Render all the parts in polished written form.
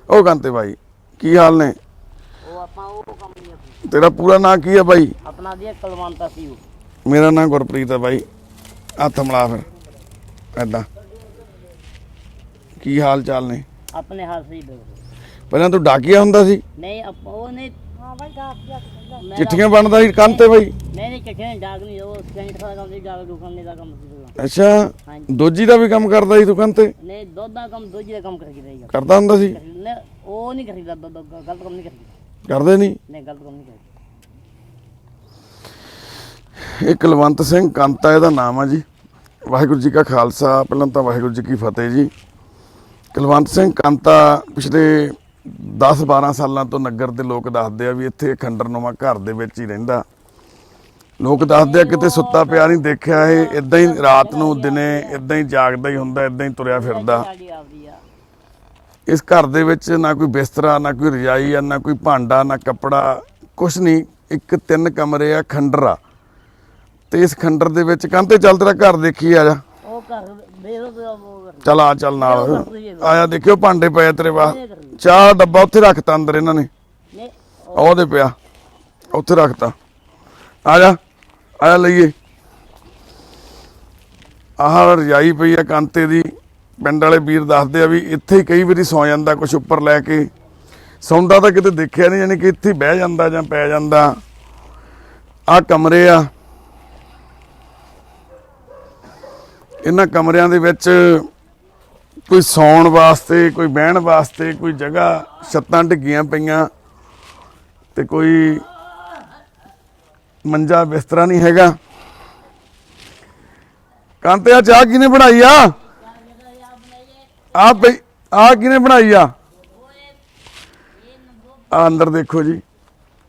ओ कांते भाई की हाल ने? तेरा पूरा नाम की है भाई? अपना दिया कलवंता सी। मेरा नाम गुरप्रीत है भाई। हथ मिला फिर ऐदा की हाल चाल ने? अपने हाल से ही पहले तू डाकिया हुंदा सी? नहीं वो नहीं। हाँ भाई चिट्ठियां बनदा सी कांते भाई? नहीं चिट्ठियां डाक नहीं, वो सेंट का काम सी, डाक दुकान का काम सी। अच्छा दोजी दा भी काम करदा सी तू कांते? नहीं दुध दा काम दोजी दा काम करके रहेगा। करदा हुंदा सी? नहीं वो नहीं करीदा, गलत काम नहीं करदा। करदे नहीं? नहीं गलत काम नहीं करदा। ਇਹ ਕੁਲਵੰਤ ਸਿੰਘ ਕਾਂਤਾ ਇਹਦਾ ਨਾਮ ਆ ਜੀ। ਵਾਹਿਗੁਰੂ ਜੀ ਕਾ ਖਾਲਸਾ, ਪਹਿਲਾਂ ਤਾਂ ਵਾਹਿਗੁਰੂ ਜੀ ਕੀ ਫਤਿਹ ਜੀ। ਕੁਲਵੰਤ ਸਿੰਘ ਕਾਂਤਾ ਪਿਛਲੇ 10-12 ਸਾਲਾਂ ਤੋਂ ਨਗਰ ਦੇ ਲੋਕ ਦੱਸਦੇ ਆ ਵੀ ਇੱਥੇ ਖੰਡਰਨੁਮਾ ਘਰ ਦੇ ਵਿੱਚ ਹੀ ਰਹਿੰਦਾ। ਲੋਕ ਦੱਸਦੇ ਆ ਕਿਤੇ ਸੁੱਤਾ ਪਿਆ ਨਹੀਂ ਦੇਖਿਆ ਇਹ, ਇਦਾਂ ਹੀ ਰਾਤ ਨੂੰ ਦਿਨੇ ਇਦਾਂ ਹੀ ਜਾਗਦਾ ਹੀ ਹੁੰਦਾ, ਇਦਾਂ ਹੀ ਤੁਰਿਆ ਫਿਰਦਾ। ਇਸ ਘਰ ਦੇ ਵਿੱਚ ਨਾ ਕੋਈ ਬਿਸਤਰਾ, ਨਾ ਕੋਈ ਰਜਾਈ ਆ, ਨਾ ਕੋਈ ਭਾਂਡਾ, ਨਾ ਕੱਪੜਾ, ਕੁਛ ਨਹੀਂ। ਇੱਕ 3 ਕਮਰੇ ਆ, ਖੰਡਰ ਆ। ਤੇ ਇਸ ਖੰਡਰ ਦੇ ਵਿੱਚ ਕਾਂਤੇ ਚੱਲ ਤੇਰਾ ਘਰ ਦੇਖੀ ਆ ਜਾ। ਚੱਲ ਆ ਚੱਲ ਨਾਲ ਆਇਆ, ਦੇਖਿਓ ਭਾਂਡੇ ਪਏ ਤੇਰੇ ਵਾਸਤੇ। ਚਾਹ ਡੱਬਾ ਉੱਥੇ ਰੱਖਤਾ ਅੰਦਰ ਇਹਨਾਂ ਨੇ, ਉਹਦੇ ਪਿਆ ਉੱਥੇ ਰੱਖਤਾ। ਆ ਜਾ ਆਇਆ ਲਈਏ। ਆਹ ਰਜਾਈ ਪਈ ਆ ਕਾਂਤੇ ਦੀ। ਪਿੰਡ ਵਾਲੇ ਵੀਰ ਦੱਸਦੇ ਆ ਵੀ ਇੱਥੇ ਹੀ ਕਈ ਵਾਰੀ ਸੌ ਜਾਂਦਾ, ਕੁਛ ਉੱਪਰ ਲੈ ਕੇ ਸੌਂਦਾ ਤਾਂ ਕਿਤੇ ਦੇਖਿਆ ਨਹੀਂ, ਯਾਨੀ ਕਿ ਇੱਥੇ ਬਹਿ ਜਾਂਦਾ ਜਾਂ ਪੈ ਜਾਂਦਾ। ਆਹ ਕਮਰੇ ਆ, ਇਹਨਾਂ ਕਮਰਿਆਂ ਦੇ ਵਿੱਚ ਕੋਈ ਸੌਣ ਵਾਸਤੇ, ਕੋਈ ਬਹਿਣ ਵਾਸਤੇ ਕੋਈ ਜਗ੍ਹਾ, ਛੱਤਾਂ ਡਿੱਗੀਆਂ ਪਈਆਂ ਤੇ ਕੋਈ ਮੰਜਾ ਬਿਸਤਰਾ ਨਹੀਂ ਹੈਗਾ। ਕਾਂਤੇ ਆ ਚਾਹ ਕਿਹਨੇ ਬਣਾਈ ਆ? ਆ ਬਈ ਆ ਕਿਹਨੇ ਬਣਾਈ ਆ? ਆ ਅੰਦਰ ਦੇਖੋ ਜੀ,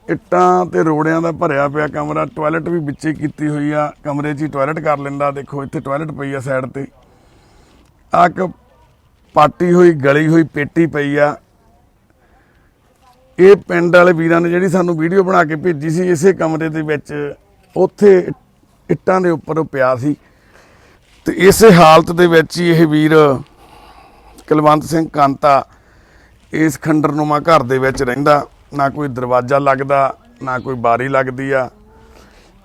ਇੱਟਾਂ ਤੇ ਰੋੜਿਆਂ ਦਾ ਭਰਿਆ ਪਿਆ ਕਮਰਾ। ਟਾਇਲਟ ਵੀ ਵਿੱਚੇ ਕੀਤੀ ਹੋਈ ਆ, ਕਮਰੇ 'ਚ ਹੀ ਟਾਇਲਟ ਕਰ ਲੈਂਦਾ। ਦੇਖੋ ਇੱਥੇ ਟਾਇਲਟ ਪਈ ਆ ਸਾਈਡ ਤੇ। ਆ ਇੱਕ ਪਾਟੀ ਹੋਈ ਗਲੀ ਹੋਈ ਪੇਟੀ ਪਈ ਆ। ਇਹ ਪਿੰਡ ਵਾਲੇ ਵੀਰਾਂ ਨੇ ਜਿਹੜੀ ਸਾਨੂੰ ਵੀਡੀਓ ਬਣਾ ਕੇ ਭੇਜੀ ਸੀ, ਇਸੇ ਕਮਰੇ ਦੇ ਵਿੱਚ ਉੱਥੇ ਇੱਟਾਂ ਦੇ ਉੱਪਰ ਉਹ ਪਿਆ ਸੀ। ਤੇ ਇਸੇ ਹਾਲਤ ਦੇ ਵਿੱਚ ਹੀ ਇਹ ਵੀਰ ਕੁਲਵੰਤ ਸਿੰਘ ਕਾਂਤਾ ਇਸ ਖੰਡਰਨੁਮਾ ਘਰ ਦੇ ਵਿੱਚ ਰਹਿੰਦਾ। ਨਾ ਕੋਈ ਦਰਵਾਜ਼ਾ ਲੱਗਦਾ, ਨਾ ਕੋਈ ਬਾਰੀ ਲੱਗਦੀ ਆ।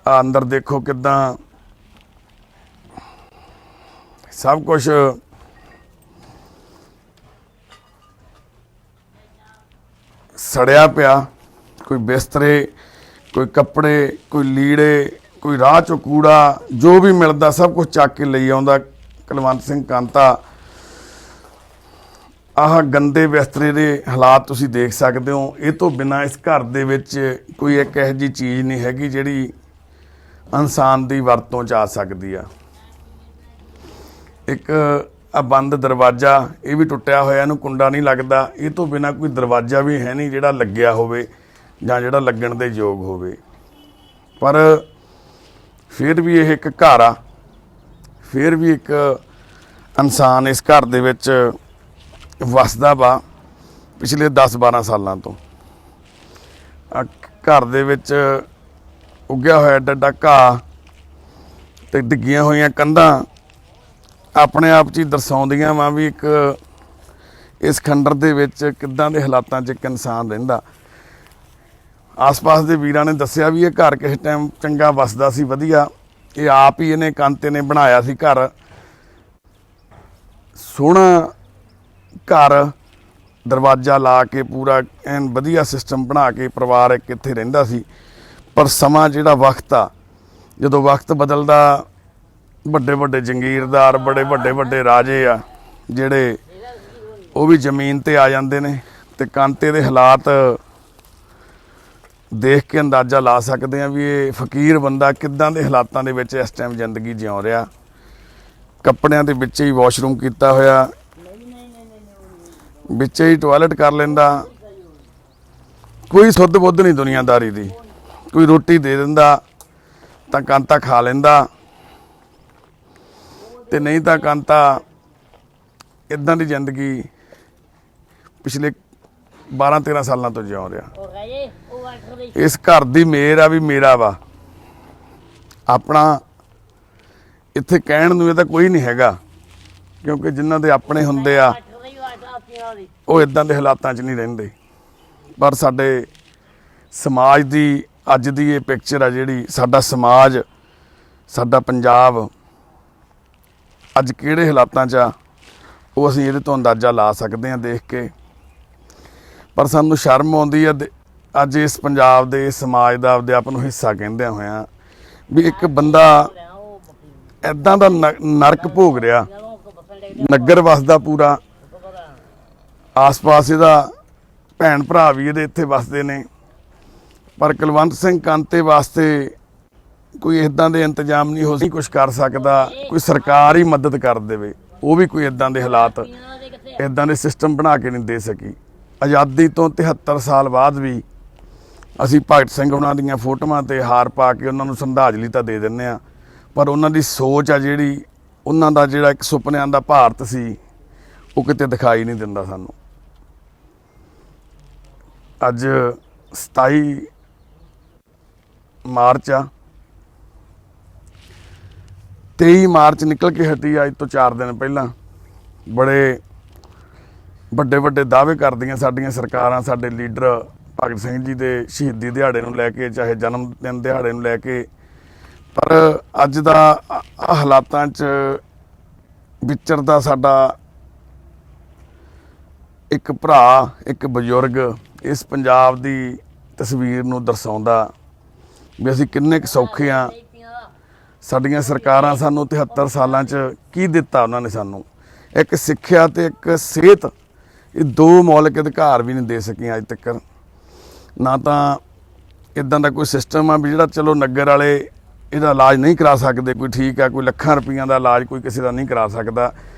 ਆ ਅੰਦਰ ਦੇਖੋ ਕਿੱਦਾਂ ਸਭ ਕੁਛ ਸੜਿਆ ਪਿਆ। ਕੋਈ ਬਿਸਤਰੇ, ਕੋਈ ਕੱਪੜੇ, ਕੋਈ ਲੀੜੇ, ਕੋਈ ਰਾਹ ਚੋਂ ਕੂੜਾ, ਜੋ ਵੀ ਮਿਲਦਾ ਸਭ ਕੁਝ ਚੱਕ ਕੇ ਲਈ ਆਉਂਦਾ ਕੁਲਵੰਤ ਸਿੰਘ ਕਾਂਤਾ। ਆਹ ਗੰਦੇ ਬਿਸਤਰੇ ਦੇ ਹਾਲਾਤ ਤੁਸੀਂ ਦੇਖ ਸਕਦੇ ਹੋ। ਇਹ ਤੋਂ ਬਿਨਾਂ ਇਸ ਘਰ ਦੇ ਵਿੱਚ ਕੋਈ ਇੱਕ ਇਹੋ ਜਿਹੀ ਚੀਜ਼ ਨਹੀਂ ਹੈਗੀ ਜਿਹੜੀ ਇਨਸਾਨ ਦੀ ਵਰਤੋਂ 'ਚ ਆ ਸਕਦੀ ਆ। ਇੱਕ ਆ ਬੰਦ ਦਰਵਾਜ਼ਾ, ਇਹ ਵੀ ਟੁੱਟਿਆ ਹੋਇਆ, ਇਹਨੂੰ ਕੁੰਡਾ ਨਹੀਂ ਲੱਗਦਾ। ਇਹ ਤੋਂ ਬਿਨਾਂ ਕੋਈ ਦਰਵਾਜ਼ਾ ਵੀ ਹੈ ਨਹੀਂ ਜਿਹੜਾ ਲੱਗਿਆ ਹੋਵੇ ਜਾਂ ਜਿਹੜਾ ਲੱਗਣ ਦੇ ਯੋਗ ਹੋਵੇ। ਪਰ ਫਿਰ ਵੀ ਇਹ ਇੱਕ ਘਰ ਆ, ਫਿਰ ਵੀ ਇੱਕ ਇਨਸਾਨ ਇਸ ਘਰ ਦੇ ਵਿੱਚ ਵਸਦਾ ਵਾ ਪਿਛਲੇ 10-12 ਸਾਲਾਂ ਤੋਂ। ਘਰ ਦੇ ਵਿੱਚ ਉੱਗਿਆ ਹੋਇਆ ਡੱਡਾ ਘਾਹ ਤੇ ਡਿੱਗੀਆਂ ਹੋਈਆਂ ਕੰਧਾਂ ਆਪਣੇ ਆਪ 'ਚ ਹੀ ਦਰਸਾਉਂਦੀਆਂ ਵਾ ਵੀ ਇੱਕ ਇਸ ਖੰਡਰ ਦੇ ਵਿੱਚ ਕਿੱਦਾਂ ਦੇ ਹਾਲਾਤਾਂ 'ਚ ਇੱਕ ਇਨਸਾਨ ਰਹਿੰਦਾ। ਆਸ-ਪਾਸ ਦੇ ਵੀਰਾਂ ਨੇ ਦੱਸਿਆ ਵੀ ਇਹ ਘਰ ਕਿਸੇ ਟਾਈਮ ਚੰਗਾ ਵਸਦਾ ਸੀ, ਵਧੀਆ। ਇਹ ਆਪ ਹੀ ਇਹਨੇ ਕਾਂਤੇ ਨੇ ਬਣਾਇਆ ਸੀ ਘਰ, ਸੋਹਣਾ ਘਰ, ਦਰਵਾਜ਼ਾ ਲਾ ਕੇ ਪੂਰਾ ਐਨ ਵਧੀਆ ਸਿਸਟਮ ਬਣਾ ਕੇ ਪਰਿਵਾਰ ਇੱਕ ਇੱਥੇ ਰਹਿੰਦਾ ਸੀ। ਪਰ ਸਮਾਂ ਜਿਹੜਾ ਵਕਤ ਆ, ਜਦੋਂ ਵਕਤ ਬਦਲਦਾ, ਵੱਡੇ ਵੱਡੇ ਜੰਗੀਰਦਾਰ, ਬੜੇ ਵੱਡੇ ਰਾਜੇ ਆ ਜਿਹੜੇ, ਉਹ ਵੀ ਜ਼ਮੀਨ ਤੇ ਆ ਜਾਂਦੇ ਨੇ। ਤੇ ਕਾਂਤੇ ਦੇ ਹਾਲਾਤ ਦੇਖ ਕੇ ਅੰਦਾਜ਼ਾ ਲਾ ਸਕਦੇ ਆ ਵੀ ਇਹ ਫਕੀਰ ਬੰਦਾ ਕਿੱਦਾਂ ਦੇ ਹਾਲਾਤਾਂ ਦੇ ਵਿੱਚ ਇਸ ਟਾਈਮ ਜ਼ਿੰਦਗੀ ਜਿਉਂ ਰਿਹਾ। ਕੱਪੜਿਆਂ ਦੇ ਵਿੱਚ ਹੀ ਵਾਸ਼ਰੂਮ ਕੀਤਾ ਹੋਇਆ, ਵਿੱਚੇ ਹੀ ਟਾਇਲਟ ਕਰ ਲੈਂਦਾ। ਕੋਈ ਸੁੱਧ ਬੁੱਧ ਨਹੀਂ ਦੁਨੀਆਦਾਰੀ ਦੀ। ਕੋਈ ਰੋਟੀ ਦੇ ਦਿੰਦਾ ਤਾਂ ਕਾਂਤਾ ਖਾ ਲੈਂਦਾ, ਤੇ ਨਹੀਂ ਤਾਂ ਕਾਂਤਾ ਇੱਦਾਂ ਦੀ ਜ਼ਿੰਦਗੀ ਪਿਛਲੇ 12-13 ਸਾਲਾਂ ਤੋਂ ਜਿਉਂ ਰਿਹਾ। ਇਸ ਘਰ ਦੀ ਮਿਹਰ ਆ ਵੀ ਮੇਰਾ ਵਾ ਆਪਣਾ। ਇੱਥੇ ਕਹਿਣ ਨੂੰ ਇਹ ਤਾਂ ਕੋਈ ਨਹੀਂ ਹੈਗਾ, ਕਿਉਂਕਿ ਜਿਨ੍ਹਾਂ ਦੇ ਆਪਣੇ ਹੁੰਦੇ ਆ ਦੀ ਉਹ ਇਦਾਂ ਦੇ ਹਾਲਾਤਾਂ 'ਚ ਨਹੀਂ ਰਹਿੰਦੇ। ਪਰ ਸਾਡੇ ਸਮਾਜ ਦੀ ਅੱਜ ਦੀ ਇਹ ਪਿਕਚਰ ਆ ਜਿਹੜੀ ਸਾਡਾ ਸਮਾਜ ਸਾਡਾ ਪੰਜਾਬ ਅੱਜ ਕਿਹੜੇ ਹਾਲਾਤਾਂ 'ਚ ਆ ਉਹ ਅਸੀਂ ਇਹਦੇ ਤੋਂ ਅੰਦਾਜ਼ਾ ਲਾ ਸਕਦੇ ਹਾਂ ਦੇਖ ਕੇ। ਪਰ ਸਾਨੂੰ ਸ਼ਰਮ ਆਉਂਦੀ ਆ ਅੱਜ ਇਸ ਪੰਜਾਬ ਦੇ ਸਮਾਜ ਦਾ ਆਪਦੇ ਆਪ ਨੂੰ ਹਿੱਸਾ ਕਹਿੰਦਿਆਂ ਹੋਇਆਂ ਵੀ ਇੱਕ ਬੰਦਾ ਲੈਣਾ ਉਹ ਬੱਕਰੀ ਇਦਾਂ ਦਾ ਨਰਕ ਭੋਗ ਰਿਹਾ। ਜਦੋਂ ਬੱਸਣ ਲੈ ਨਗਰ ਵਸਦਾ ਪੂਰਾ, ਆਸ-ਪਾਸ ਇਹਦਾ ਭੈਣ ਭਰਾ ਵੀ ਇਹਦੇ ਇੱਥੇ ਵਸਦੇ ਨੇ, ਪਰ ਕੁਲਵੰਤ ਸਿੰਘ ਕਾਂਤੇ ਵਾਸਤੇ ਕੋਈ ਇਦਾਂ ਦੇ ਇੰਤਜ਼ਾਮ ਨਹੀਂ ਹੋ ਕੁਝ ਕਰ ਸਕਦਾ। ਕੋਈ ਸਰਕਾਰ ਹੀ ਮਦਦ ਕਰ ਦੇਵੇ, ਉਹ ਵੀ ਕੋਈ ਇਦਾਂ ਦੇ ਹਾਲਾਤ ਦੇ ਕਿੱਥੇ ਇਦਾਂ ਦੇ ਸਿਸਟਮ ਬਣਾ ਕੇ ਨਹੀਂ ਦੇ ਸਕੀ। ਆਜ਼ਾਦੀ ਤੋਂ 73 ਸਾਲ ਬਾਅਦ ਵੀ ਅਸੀਂ ਭਗਤ ਸਿੰਘ ਉਹਨਾਂ ਦੀਆਂ ਫੋਟੋਆਂ ਤੇ ਹਾਰ ਪਾ ਕੇ ਉਹਨਾਂ ਨੂੰ ਸ਼ਰਧਾਂਜਲੀ ਤਾਂ ਦੇ ਦਿੰਦੇ ਆ, ਪਰ ਉਹਨਾਂ ਦੀ ਸੋਚ ਆ ਜਿਹੜੀ, ਉਹਨਾਂ ਦਾ ਜਿਹੜਾ ਇੱਕ ਸੁਪਨਿਆਂ ਦਾ ਭਾਰਤ ਸੀ ਉਹ ਕਿਤੇ ਦਿਖਾਈ ਨਹੀਂ ਦਿੰਦਾ ਸਾਨੂੰ। ਅੱਜ 27 ਮਾਰਚ ਆ, 23 ਮਾਰਚ ਨਿਕਲ ਕੇ ਹਟੀ ਅੱਜ ਤੋਂ 4 ਦਿਨ ਪਹਿਲਾਂ। ਬੜੇ ਵੱਡੇ ਵੱਡੇ ਦਾਅਵੇ ਕਰਦੀਆਂ ਸਾਡੀਆਂ ਸਰਕਾਰਾਂ, ਸਾਡੇ ਲੀਡਰ ਭਗਤ ਸਿੰਘ ਜੀ ਦੇ ਸ਼ਹੀਦੀ ਦਿਹਾੜੇ ਨੂੰ ਲੈ ਕੇ, ਚਾਹੇ ਜਨਮ ਦਿਨ ਦਿਹਾੜੇ ਨੂੰ ਲੈ ਕੇ, ਪਰ ਅੱਜ ਦਾ ਹਾਲਾਤਾਂ 'ਚ ਵਿਚਰਦਾ ਸਾਡਾ ਇੱਕ ਭਰਾ, ਇੱਕ ਬਜ਼ੁਰਗ ਇਸ ਪੰਜਾਬ ਦੀ ਤਸਵੀਰ ਨੂੰ ਦਰਸਾਉਂਦਾ ਵੀ ਅਸੀਂ ਕਿੰਨੇ ਕੁ ਸੌਖੇ ਆ। ਸਾਡੀਆਂ ਸਰਕਾਰਾਂ ਸਾਨੂੰ 73 ਸਾਲਾਂ 'ਚ ਕੀ ਦਿੱਤਾ ਉਹਨਾਂ ਨੇ ਸਾਨੂੰ? ਇੱਕ ਸਿੱਖਿਆ ਤੇ ਇੱਕ ਸਿਹਤ, ਇਹ ਦੋ ਮੌਲਿਕ ਅਧਿਕਾਰ ਵੀ ਨਹੀਂ ਦੇ ਸਕੀਆਂ ਅੱਜ ਤੱਕ। ਨਾ ਤਾਂ ਇਦਾਂ ਦਾ ਕੋਈ ਸਿਸਟਮ ਆ ਵੀ ਜਿਹੜਾ ਚਲੋ ਨਗਰ ਵਾਲੇ ਇਹਦਾ ਇਲਾਜ ਨਹੀਂ ਕਰਾ ਸਕਦੇ, ਕੋਈ ਠੀਕ ਆ, ਕੋਈ ਲੱਖਾਂ ਰੁਪਈਆਂ ਦਾ ਇਲਾਜ ਕੋਈ ਕਿਸੇ ਦਾ ਨਹੀਂ ਕਰਾ ਸਕਦਾ,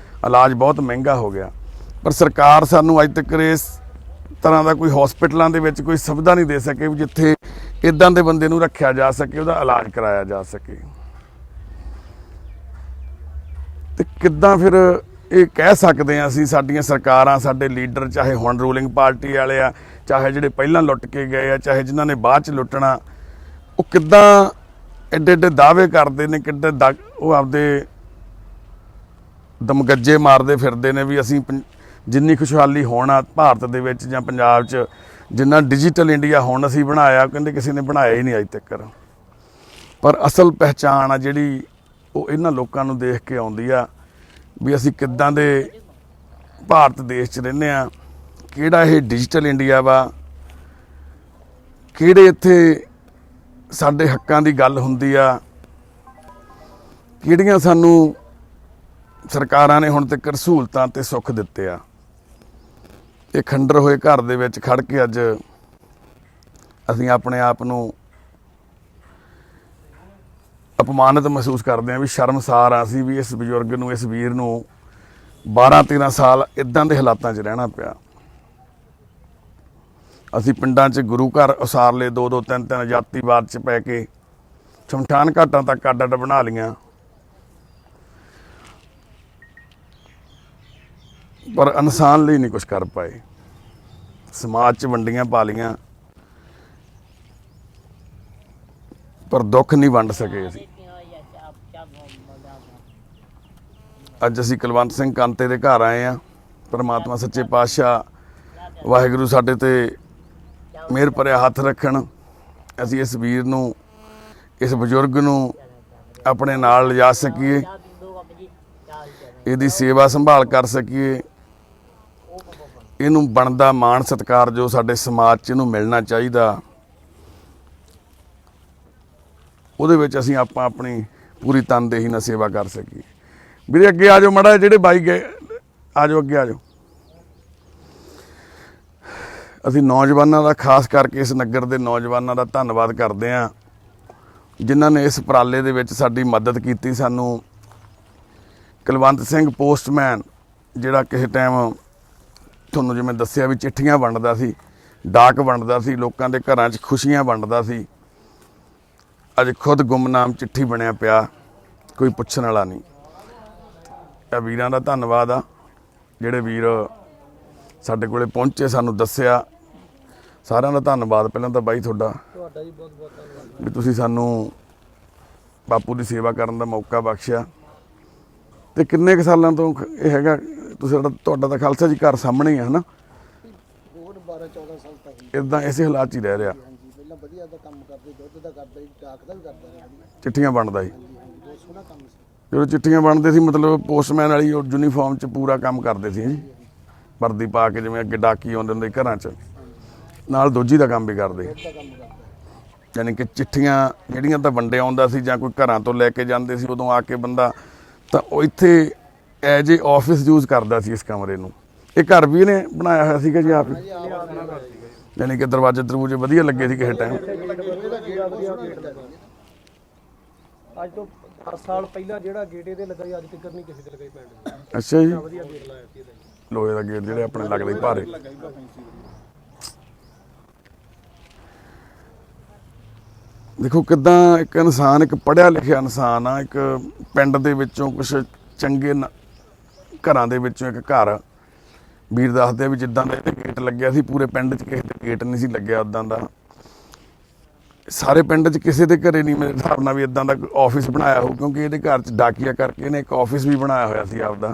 ਇਲਾਜ ਬਹੁਤ ਮਹਿੰਗਾ ਹੋ ਗਿਆ। ਪਰ ਸਰਕਾਰ ਸਾਨੂੰ ਅੱਜ ਤੱਕ ਇਸ ਤਰ੍ਹਾਂ ਦਾ ਕੋਈ ਹਸਪੀਟਲਾਂ ਦੇ ਵਿੱਚ ਕੋਈ ਸੁਵਿਧਾ ਨਹੀਂ ਦੇ ਸਕੇ ਵੀ ਜਿੱਥੇ ਇਦਾਂ ਦੇ ਬੰਦੇ ਨੂੰ ਰੱਖਿਆ ਜਾ ਸਕੇ, ਉਹਦਾ ਇਲਾਜ ਕਰਾਇਆ ਜਾ ਸਕੇ। ਤੇ ਕਿੱਦਾਂ ਫਿਰ ਇਹ ਕਹਿ ਸਕਦੇ ਹਾਂ ਅਸੀਂ, ਸਾਡੀਆਂ ਸਰਕਾਰਾਂ, ਸਾਡੇ ਲੀਡਰ, ਚਾਹੇ ਹੁਣ ਰੂਲਿੰਗ ਪਾਰਟੀ ਵਾਲੇ ਆ, ਚਾਹੇ ਜਿਹੜੇ ਪਹਿਲਾਂ ਲੁੱਟ ਕੇ ਗਏ ਆ, ਚਾਹੇ ਜਿਨ੍ਹਾਂ ਨੇ ਬਾਅਦ 'ਚ ਲੁੱਟਣਾ, ਉਹ ਕਿੱਦਾਂ ਐਡੇ ਐਡੇ ਦਾਅਵੇ ਕਰਦੇ ਨੇ, ਕਿੱਡੇ ਉਹ ਆਪਦੇ ਦਮਗੱਜੇ ਮਾਰਦੇ ਫਿਰਦੇ ਨੇ ਵੀ ਅਸੀਂ ਜਿੰਨੀ ਖੁਸ਼ਹਾਲੀ ਹੋਣਾ ਭਾਰਤ ਦੇ ਵਿੱਚ ਜਾਂ ਪੰਜਾਬ 'ਚ, ਜਿੰਨਾ ਡਿਜੀਟਲ ਇੰਡੀਆ ਹੁਣ ਅਸੀਂ ਬਣਾਇਆ, ਕਹਿੰਦੇ ਕਿਸੇ ਨੇ ਬਣਾਇਆ ਹੀ ਨਹੀਂ ਅੱਜ ਤੱਕ। ਪਰ ਅਸਲ ਪਹਿਚਾਣ ਆ ਜਿਹੜੀ ਉਹ ਇਹਨਾਂ ਲੋਕਾਂ ਨੂੰ ਦੇਖ ਕੇ ਆਉਂਦੀ ਆ ਵੀ ਅਸੀਂ ਕਿੱਦਾਂ ਦੇ ਭਾਰਤ ਦੇਸ਼ 'ਚ ਰਹਿੰਦੇ ਆ, ਕਿਹੜਾ ਇਹ ਡਿਜੀਟਲ ਇੰਡੀਆ ਵਾ, ਕਿਹੜੇ ਇੱਥੇ ਸਾਡੇ ਹੱਕਾਂ ਦੀ ਗੱਲ ਹੁੰਦੀ ਆ, ਕਿਹੜੀਆਂ ਸਾਨੂੰ ਸਰਕਾਰਾਂ ਨੇ ਹੁਣ ਤੱਕ ਸਹੂਲਤਾਂ ਤੇ ਸੁੱਖ ਦਿੱਤੇ ਆ। ਇਹ ਖੰਡਰ ਹੋਏ ਘਰ ਦੇ ਵਿੱਚ ਖੜ ਕੇ ਅੱਜ ਅਸੀਂ ਆਪਣੇ ਆਪ ਨੂੰ ਅਪਮਾਨਿਤ ਮਹਿਸੂਸ ਕਰਦੇ ਹਾਂ ਵੀ ਸ਼ਰਮਸਾਰ ਆ ਅਸੀਂ ਵੀ ਇਸ ਬਜ਼ੁਰਗ ਨੂੰ, ਇਸ ਵੀਰ ਨੂੰ 12-13 ਸਾਲ ਇਦਾਂ ਦੇ ਹਾਲਾਤਾਂ 'ਚ ਰਹਿਣਾ ਪਿਆ। ਅਸੀਂ ਪਿੰਡਾਂ 'ਚ ਗੁਰੂ ਘਰ ਉਸਾਰ ਲਏ, 2-2 3-3 ਜਾਤੀਵਾਦ 'ਚ ਪੈ ਕੇ ਸ਼ਮਸ਼ਾਨ ਘਾਟਾਂ ਤੱਕ ਅੱਡ-ਅੱਡ ਬਣਾ ਲਈਆਂ, ਪਰ ਇਨਸਾਨ ਲਈ ਨਹੀਂ ਕੁਝ ਕਰ ਪਾਏ। ਸਮਾਜ 'ਚ ਵੰਡੀਆਂ ਪਾ ਲਈਆਂ, ਪਰ ਦੁੱਖ ਨਹੀਂ ਵੰਡ ਸਕੇ ਅਸੀਂ। ਅੱਜ ਅਸੀਂ ਕੁਲਵੰਤ ਸਿੰਘ ਕਾਂਤੇ ਦੇ ਘਰ ਆਏ ਆ। ਪਰਮਾਤਮਾ ਸੱਚੇ ਪਾਤਸ਼ਾਹ ਵਾਹਿਗੁਰੂ ਸਾਡੇ ਤੇ ਮਿਹਰ ਭਰਿਆ ਹੱਥ ਰੱਖਣ, ਅਸੀਂ ਇਸ ਵੀਰ ਨੂੰ, ਇਸ ਬਜ਼ੁਰਗ ਨੂੰ ਆਪਣੇ ਨਾਲ ਲਿਜਾ ਸਕੀਏ, ਇਹਦੀ ਸੇਵਾ ਸੰਭਾਲ ਕਰ ਸਕੀਏ। ਇਹਨੂੰ ਬਣਦਾ ਮਾਣ ਸਤਿਕਾਰ ਜੋ ਸਾਡੇ ਸਮਾਜ 'ਚ ਇਹਨੂੰ ਮਿਲਣਾ ਚਾਹੀਦਾ, ਉਹਦੇ ਵਿੱਚ ਅਸੀਂ ਆਪਣੀ ਪੂਰੀ ਤਨਦੇਹੀ ਨਾਲ ਸੇਵਾ ਕਰ ਸਕੀਏ। ਵੀਰੇ ਅੱਗੇ ਆ ਜਾਓ ਮਾੜਾ, ਜਿਹੜੇ ਬਾਈ ਗਏ ਆ ਜਾਓ, ਅੱਗੇ ਆ ਜਾਓ। ਅਸੀਂ ਨੌਜਵਾਨਾਂ ਦਾ, ਖਾਸ ਕਰਕੇ ਇਸ ਨਗਰ ਦੇ ਨੌਜਵਾਨਾਂ ਦਾ ਧੰਨਵਾਦ ਕਰਦੇ ਹਾਂ ਜਿਨ੍ਹਾਂ ਨੇ ਇਸ ਉਪਰਾਲੇ ਦੇ ਵਿੱਚ ਸਾਡੀ ਮਦਦ ਕੀਤੀ। ਸਾਨੂੰ ਕੁਲਵੰਤ ਸਿੰਘ ਪੋਸਟਮੈਨ, ਜਿਹੜਾ ਕਿਸੇ ਟਾਈਮ ਤੁਹਾਨੂੰ ਜਿਵੇਂ ਦੱਸਿਆ ਵੀ ਚਿੱਠੀਆਂ ਵੰਡਦਾ ਸੀ, ਡਾਕ ਵੰਡਦਾ ਸੀ, ਲੋਕਾਂ ਦੇ ਘਰਾਂ 'ਚ ਖੁਸ਼ੀਆਂ ਵੰਡਦਾ ਸੀ, ਅੱਜ ਖੁਦ ਗੁੰਮਨਾਮ ਚਿੱਠੀ ਬਣਿਆ ਪਿਆ, ਕੋਈ ਪੁੱਛਣ ਵਾਲਾ ਨਹੀਂ। ਇਹ ਵੀਰਾਂ ਦਾ ਧੰਨਵਾਦ ਆ ਜਿਹੜੇ ਵੀਰ ਸਾਡੇ ਕੋਲੇ ਪਹੁੰਚੇ, ਸਾਨੂੰ ਦੱਸਿਆ, ਸਾਰਿਆਂ ਦਾ ਧੰਨਵਾਦ। ਪਹਿਲਾਂ ਤਾਂ ਬਾਈ ਤੁਹਾਡਾ ਜੀ ਬਹੁਤ ਬਹੁਤ ਧੰਨਵਾਦ ਵੀ ਤੁਸੀਂ ਸਾਨੂੰ ਬਾਪੂ ਦੀ ਸੇਵਾ ਕਰਨ ਦਾ ਮੌਕਾ ਬਖਸ਼ਿਆ। ਤੇ ਕਿੰਨੇ ਕੁ ਸਾਲਾਂ ਤੋਂ ਇਹ ਹੈਗਾ ਤੁਸੀਂ ਤੁਹਾਡਾ ਤਾਂ ਖਾਲਸਾ ਜੀ ਘਰ ਸਾਹਮਣੇ ਹੀ ਹੈ ਹਨਾ, ਹੋਰ 12-14 ਸਾਲ ਤੱਕ ਹੀ ਇਦਾਂ ਇਸੇ ਹਾਲਾਤ 'ਚ ਹੀ ਰਹਿ ਰਿਹਾ। ਹਾਂਜੀ ਪਹਿਲਾਂ ਵਧੀਆ ਦਾ ਕੰਮ ਕਰਦੇ, ਦੁੱਧ ਦਾ ਕਰਦਾ ਜੀ, ਡਾਕ ਦਾ ਵੀ ਕਰਦਾ ਰਿਹਾ ਜੀ। ਚਿੱਠੀਆਂ ਬਣਦਾ ਸੀ, ਹਾਂਜੀ ਹਾਂਜੀ ਬਹੁਤ ਸੋਹਣਾ ਕੰਮ ਸੀ। ਜਦੋਂ ਚਿੱਠੀਆਂ ਬਣਦੇ ਸੀ ਮਤਲਬ ਪੋਸਟਮੈਨ ਵਾਲੀ ਯੂਨੀਫਾਰਮ 'ਚ ਪੂਰਾ ਕੰਮ ਕਰਦੇ ਸੀ ਜੀ, ਵਰਦੀ ਪਾ ਕੇ, ਜਿਵੇਂ ਅੱਗੇ ਡਾਕੀ ਆਉਂਦੇ ਹੁੰਦੇ ਸੀ ਘਰਾਂ 'ਚ, ਨਾਲ ਦੋਜੀ ਦਾ ਕੰਮ ਵੀ ਕਰਦੇ। ਦੁੱਧ ਦਾ ਕੰਮ ਕਰਦਾ। ਯਾਨੀ ਕਿ ਚਿੱਠੀਆਂ ਜਿਹੜੀਆਂ ਤਾਂ ਵੰਡਿਆ ਆਉਂਦਾ ਸੀ ਜਾਂ ਕੋਈ ਘਰਾਂ ਤੋਂ ਲੈ ਕੇ ਜਾਂਦੇ ਸੀ, ਉਦੋਂ ਆ ਕੇ ਬੰਦਾ ਤਾਂ ਉਹ ਇੱਥੇ ਐਜ ਏ ਆਫਿਸ ਯੂਜ਼ ਕਰਦਾ ਸੀ ਇਸ ਕਮਰੇ ਨੂੰ। ਇਹ ਘਰ ਵੀ ਇਹਨੇ ਬਣਾਇਆ ਹੋਇਆ ਸੀਗਾ ਜੀ ਆਪ ਹੀ, ਯਾਨੀ ਕਿ ਦਰਵਾਜ਼ੇ ਦਰਵਾਜ਼ੇ ਵਧੀਆ ਲੱਗੇ ਸੀ ਕਿਸੇ ਟਾਈਮ। ਅੱਜ ਤੋਂ 10 ਸਾਲ ਪਹਿਲਾਂ ਜਿਹੜਾ ਗੇਟ ਇਹਦੇ ਲੱਗਾ ਸੀ, ਅੱਜ ਤੱਕ ਨਹੀਂ ਕਿਸੇ ਦੇ ਲੱਗਾ ਪਿੰਡ। ਅੱਛਾ ਜੀ, ਵਧੀਆ ਗੇਟ ਲਾਇਆ ਸੀ ਇਹਦਾ ਜੀ। ਲੋਹੇ ਦਾ ਗੇਟ ਜਿਹੜੇ ਆਪਣੇ ਲੱਗਦੇ ਸੀ ਭਾਰੇ। ਦੇਖੋ ਕਿੱਦਾਂ ਇੱਕ ਇਨਸਾਨ, ਇੱਕ ਪੜ੍ਹਿਆ ਲਿਖਿਆ ਇਨਸਾਨ ਆ, ਇੱਕ ਪਿੰਡ ਦੇ ਵਿੱਚੋਂ ਕੁਛ ਚੰਗੇ ਘਰਾਂ ਦੇ ਵਿੱਚੋਂ ਇੱਕ ਘਰ, ਵੀਰ ਦੱਸਦੇ ਵੀ ਜਿੱਦਾਂ ਦਾ ਇਹਦੇ ਗੇਟ ਲੱਗਿਆ ਸੀ ਪੂਰੇ ਪਿੰਡ 'ਚ ਕਿਸੇ ਦੇ ਗੇਟ ਨਹੀਂ ਸੀ ਲੱਗਿਆ ਉੱਦਾਂ ਦਾ। ਸਾਰੇ ਪਿੰਡ 'ਚ ਕਿਸੇ ਦੇ ਘਰੇ ਨਹੀਂ ਮੇਰੇ ਹਿਸਾਬ ਨਾਲ ਵੀ ਇਦਾਂ ਦਾ ਆਫਿਸ ਬਣਾਇਆ ਹੋ, ਕਿਉਂਕਿ ਇਹਦੇ ਘਰ 'ਚ ਡਾਕੀਆ ਕਰਕੇ ਇਹਨੇ ਇੱਕ ਆਫਿਸ ਵੀ ਬਣਾਇਆ ਹੋਇਆ ਸੀ ਆਪਦਾ।